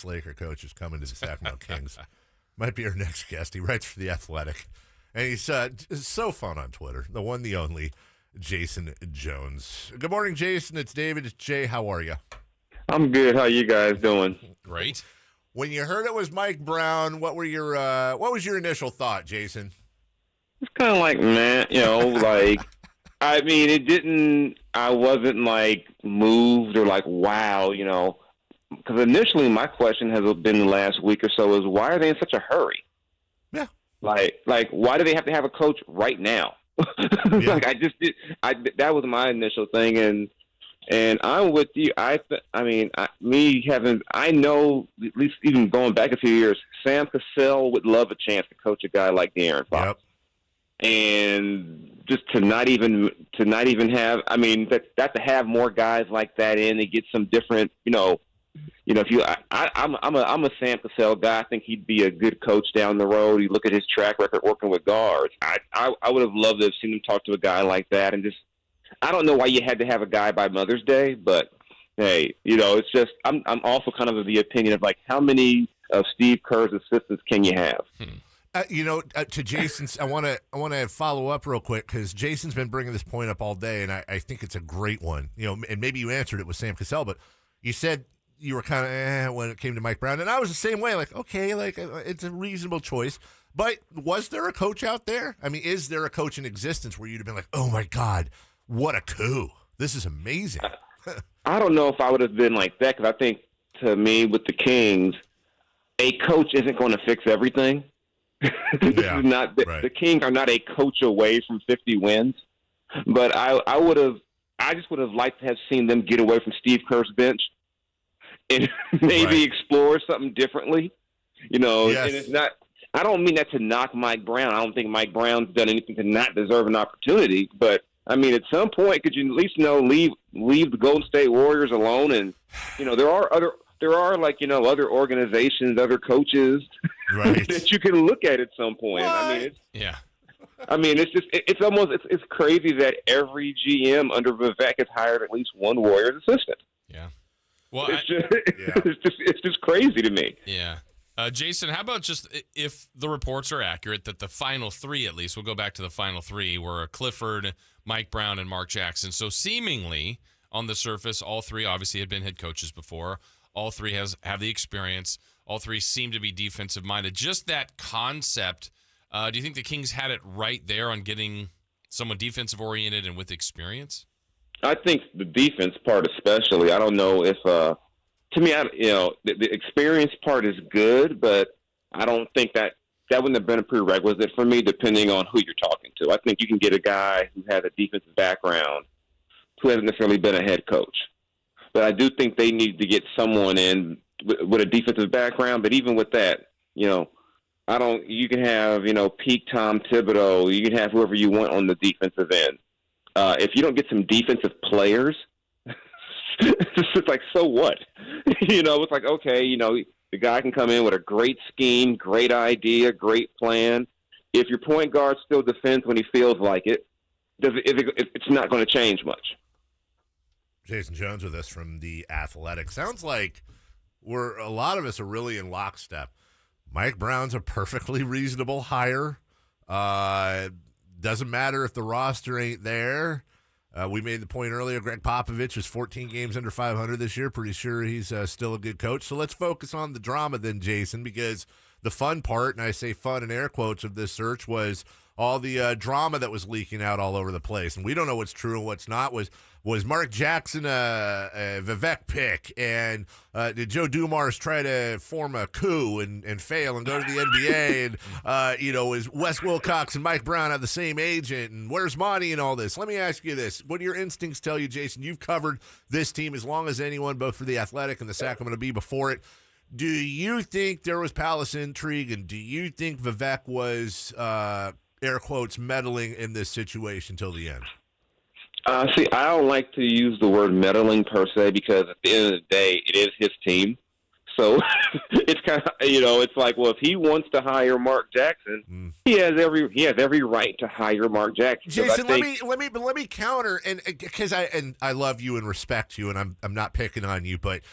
ex-Laker coach, is coming to the Sacramento Kings. Might be our next guest. He writes for The Athletic. And he's so fun on Twitter. The one, the only, Jason Jones. Good morning, Jason. It's David. It's Jay. How are you? I'm good. How you guys doing? Great. When you heard it was Mike Brown, what was your initial thought, Jason? It's kind of like, man, I mean, I wasn't like moved or like, wow, because initially my question has been the last week or so is why are they in such a hurry? Yeah. Like why do they have to have a coach right now? Yeah. That was my initial thing. And I'm with you. I know, at least even going back a few years, Sam Cassell would love a chance to coach a guy like De'Aaron Fox. Yep. And just to not even have, that to have more guys like that in and get some different, I'm a Sam Cassell guy. I think he'd be a good coach down the road. You look at his track record working with guards. I would have loved to have seen him talk to a guy like that and just. I don't know why you had to have a guy by Mother's Day, but hey, it's just I'm also kind of the opinion of like how many of Steve Kerr's assistants can you have? To Jason's, I want to follow up real quick because Jason's been bringing this point up all day, and I think it's a great one. And maybe you answered it with Sam Cassell, but you said you were kind of when it came to Mike Brown, and I was the same way. Like, okay, like it's a reasonable choice. But was there a coach out there? I mean, is there a coach in existence where you'd have been like, oh my God, what a coup! This is amazing. I don't know if I would have been like that because I think to me with the Kings, a coach isn't going to fix everything. This is not the Kings are not a coach away from 50 wins, but I just would have liked to have seen them get away from Steve Kerr's bench and maybe explore something differently. Yes. And it's not. I don't mean that to knock Mike Brown. I don't think Mike Brown's done anything to not deserve an opportunity, but I mean, at some point, could you at least leave the Golden State Warriors alone? And there are other organizations, other coaches that you can look at some point. What? It's crazy that every GM under Vivek has hired at least one Warriors assistant. Yeah. Well, it's just crazy to me. Yeah. Jason, how about just if the reports are accurate that the final three, at least, we'll go back to the final three, were Clifford, Mike Brown, and Mark Jackson. So seemingly, on the surface, all three obviously had been head coaches before. All three have the experience. All three seem to be defensive-minded. Just that concept, do you think the Kings had it right there on getting someone defensive-oriented and with experience? I think the defense part especially. I don't know if to me, the experience part is good, but I don't think that wouldn't have been a prerequisite for me, depending on who you're talking to. I think you can get a guy who has a defensive background who hasn't necessarily been a head coach. But I do think they need to get someone in with a defensive background. But even with that, you can have, peak Tom Thibodeau. You can have whoever you want on the defensive end. If you don't get some defensive players, it's like, so what? It's like, okay, the guy can come in with a great scheme, great idea, great plan. If your point guard still defends when he feels like it, it's not going to change much. Jason Jones with us from The Athletic. Sounds like a lot of us are really in lockstep. Mike Brown's a perfectly reasonable hire. Doesn't matter if the roster ain't there. We made the point earlier, Greg Popovich is 14 games under 500 this year. Pretty sure he's still a good coach. So let's focus on the drama then, Jason, because the fun part, and I say fun in air quotes, of this search was all the drama that was leaking out all over the place. And we don't know what's true and what's not. Was Mark Jackson a Vivek pick? And did Joe Dumars try to form a coup and fail and go to the NBA? And, is Wes Wilcox and Mike Brown have the same agent? And where's Monty and all this? Let me ask you this. What do your instincts tell you, Jason? You've covered this team as long as anyone, both for The Athletic and the Sacramento Bee before it. Do you think there was palace intrigue? And do you think Vivek was, air quotes, meddling in this situation till the end? See, I don't like to use the word meddling per se because at the end of the day, it is his team. So it's kind of, it's like, well, if he wants to hire Mark Jackson, he has every right to hire Mark Jackson. Jason, let me counter, and because I love you and respect you, and I'm not picking on you, but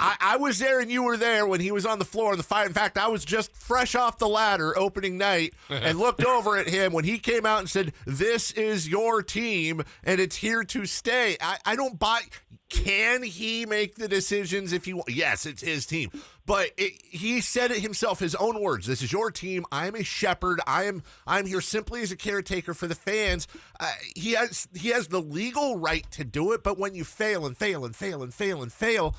I was there and you were there when he was on the floor in the fight. In fact, I was just fresh off the ladder opening night and looked over at him when he came out and said, "This is your team and it's here to stay." I don't buy. Can he make the decisions if he wants? Yes, it's his team. But he said it himself, his own words. This is your team. I am a shepherd. I'm here simply as a caretaker for the fans. He has the legal right to do it, but when you fail and fail and fail and fail and fail,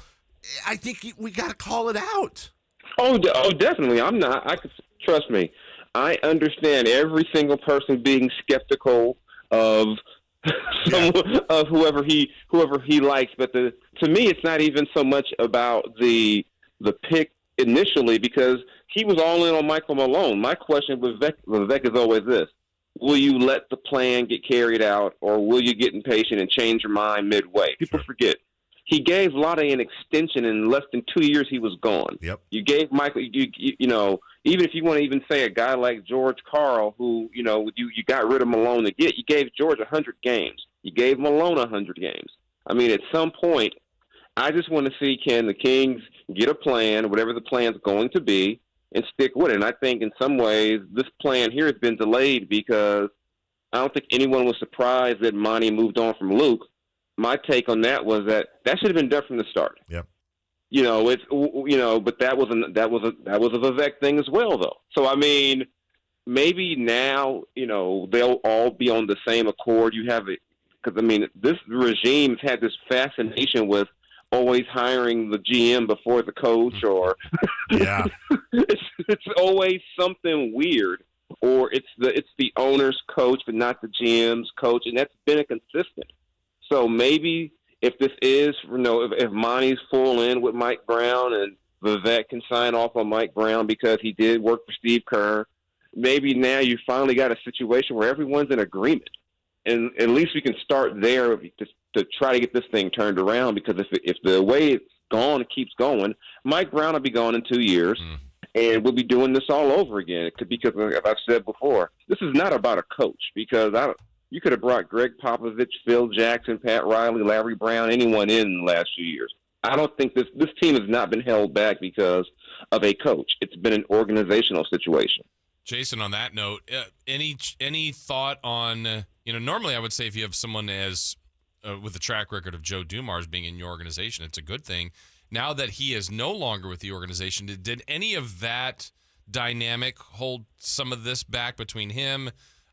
I think we got to call it out. Oh, definitely. I'm not. Trust me. I understand every single person being skeptical of of whoever he likes. But to me, it's not even so much about the pick initially, because he was all in on Michael Malone. My question with Vivek is always this: will you let the plan get carried out, or will you get impatient and change your mind midway? People forget. He gave Vlade an extension. In less than 2 years, he was gone. Yep. You gave Michael, you know, even if you want to even say a guy like George Karl, who, you know, you got rid of Malone to get, you gave George 100 games. You gave Malone 100 games. I mean, at some point, I just want to see, can the Kings get a plan, whatever the plan's going to be, and stick with it. And I think in some ways, this plan here has been delayed because I don't think anyone was surprised that Monty moved on from Luke. My take on that was that should have been done from the start. Yep. You know, but that was a Vivek thing as well, though. So I mean, maybe now, you know, they'll all be on the same accord. You have it because I mean, this regime's had this fascination with always hiring the GM before the coach, or yeah, it's always something weird, or it's the owner's coach but not the GM's coach, and that's been a consistent. So maybe if this is, you know, if Monty's full in with Mike Brown and Vivek can sign off on Mike Brown because he did work for Steve Kerr, maybe now you finally got a situation where everyone's in agreement. And at least we can start there to try to get this thing turned around, because if the way it's gone keeps going, Mike Brown will be gone in 2 years, and we'll be doing this all over again. Because, as I've said before, this is not about a coach, because you could have brought Greg Popovich, Phil Jackson, Pat Riley, Larry Brown, anyone in the last few years. I don't think this team has not been held back because of a coach. It's been an organizational situation. Jason, on that note, any thought on, normally I would say if you have someone as with a track record of Joe Dumars being in your organization, it's a good thing. Now that he is no longer with the organization, did any of that dynamic hold some of this back between him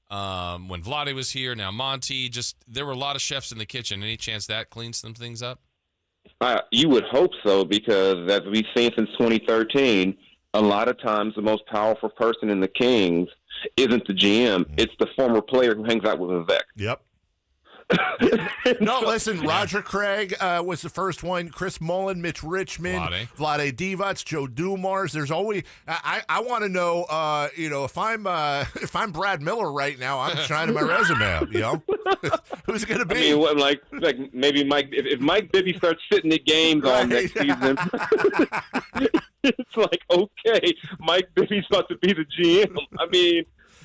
when Vlade was here, now Monty? Just there were a lot of chefs in the kitchen. Any chance that cleans some things up? You would hope so, because as we've seen since 2013, a lot of times the most powerful person in the Kings isn't the GM. It's the former player who hangs out with Vivek. Yep. No, listen, Roger Craig was the first one. Chris Mullen, Mitch Richmond, Vlade Divac, Joe Dumars. There's always I want to know, if I'm Brad Miller right now, I'm shining my resume out. Who's it going to be? I mean, like maybe Mike. If Mike Bibby starts sitting at games all next season, it's like, okay, Mike Bibby's about to be the GM.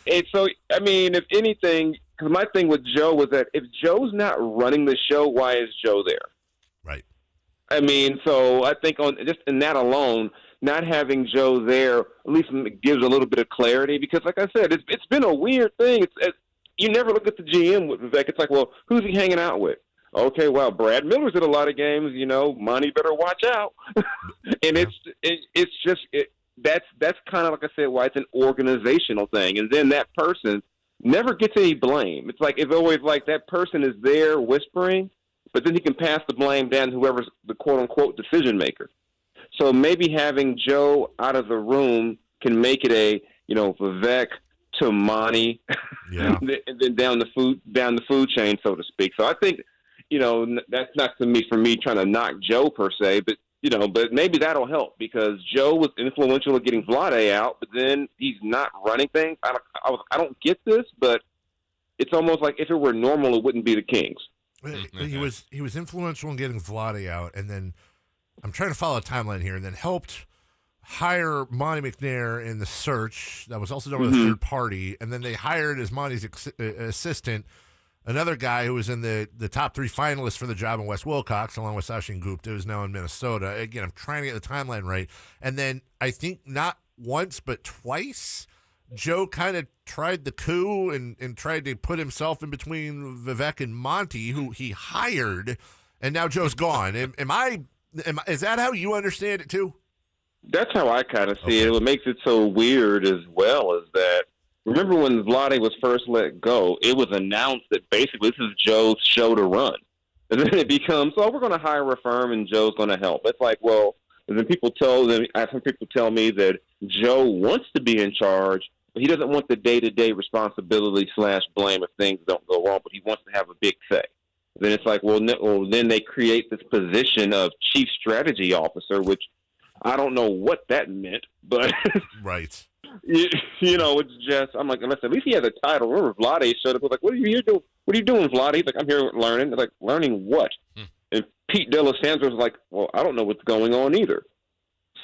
If anything. Because my thing with Joe was that if Joe's not running the show, why is Joe there? Right. I mean, so I think just in that alone, not having Joe there at least gives a little bit of clarity. Because, like I said, it's been a weird thing. You never look at the GM with Vivek. It's like, well, who's he hanging out with? Okay, well, Brad Miller's at a lot of games. Monty better watch out. And that's kind of, like I said, why it's an organizational thing. And then that person never gets any blame. It's like, it's always like that person is there whispering, but then he can pass the blame down to whoever's the quote-unquote decision maker. So maybe having Joe out of the room can make it Vivek to Monty, and then down the food chain, so to speak. So I think, that's not for me trying to knock Joe per se, but maybe that'll help, because Joe was influential in getting Vlade out, but then he's not running things. I don't get this, but it's almost like if it were normal, it wouldn't be the Kings. He was influential in getting Vlade out, and then I'm trying to follow a timeline here, and then helped hire Monty McNair in the search that was also done with a third party, and then they hired as Monty's assistant Another guy who was in the top 3 finalists for the job in West Wilcox, along with Sachin Gupta, who's now in Minnesota. Again, I'm trying to get the timeline right. And then I think not once but twice, Joe kind of tried the coup and tried to put himself in between Vivek and Monty, who he hired, and now Joe's gone. Is that how you understand it too? That's how I kind of see it. What makes it so weird as well is that, remember when Vlade was first let go, it was announced that basically this is Joe's show to run. And then it becomes, oh, we're going to hire a firm and Joe's going to help. It's like, well, and then I have some people tell me that Joe wants to be in charge, but he doesn't want the day-to-day responsibility / blame if things don't go wrong, but he wants to have a big say. Then it's like, well, then they create this position of chief strategy officer, which I don't know what that meant, but right. It's just, I'm like, unless at least he has a title. Remember, Vlade showed up, was like, what are you here doing? What are you doing, Vlade? He's like, I'm here learning. They're like, learning what? And Pete D'Alessandro was like, well, I don't know what's going on either.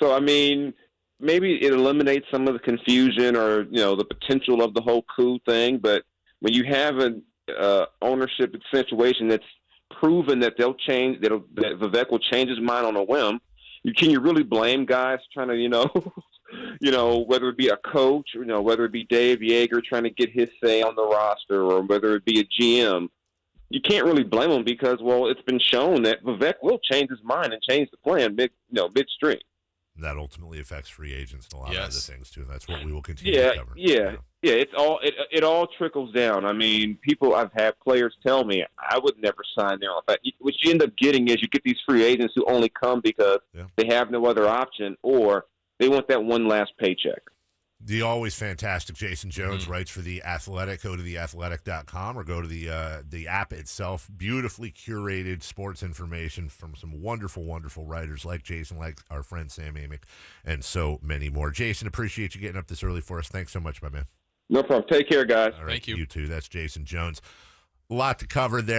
So, I mean, maybe it eliminates some of the confusion or, the potential of the whole coup thing. But when you have an ownership situation that's proven that that Vivek will change his mind on a whim, can you really blame guys trying to, whether it be a coach, whether it be Dave Yeager trying to get his say on the roster, or whether it be a GM? You can't really blame them because, well, it's been shown that Vivek will change his mind and change the plan midstream. That ultimately affects free agents and a lot of other things too. That's what we will continue to cover. Yeah. It all trickles down. I mean, I've had players tell me I would never sign there. But what you end up getting is you get these free agents who only come because they have no other option, or they want that one last paycheck. The always fantastic Jason Jones writes for The Athletic. Go to theathletic.com or go to the app itself. Beautifully curated sports information from some wonderful, wonderful writers like Jason, like our friend Sam Amick, and so many more. Jason, appreciate you getting up this early for us. Thanks so much, my man. No problem. Take care, guys. All right, Thank you. You too. That's Jason Jones. A lot to cover there.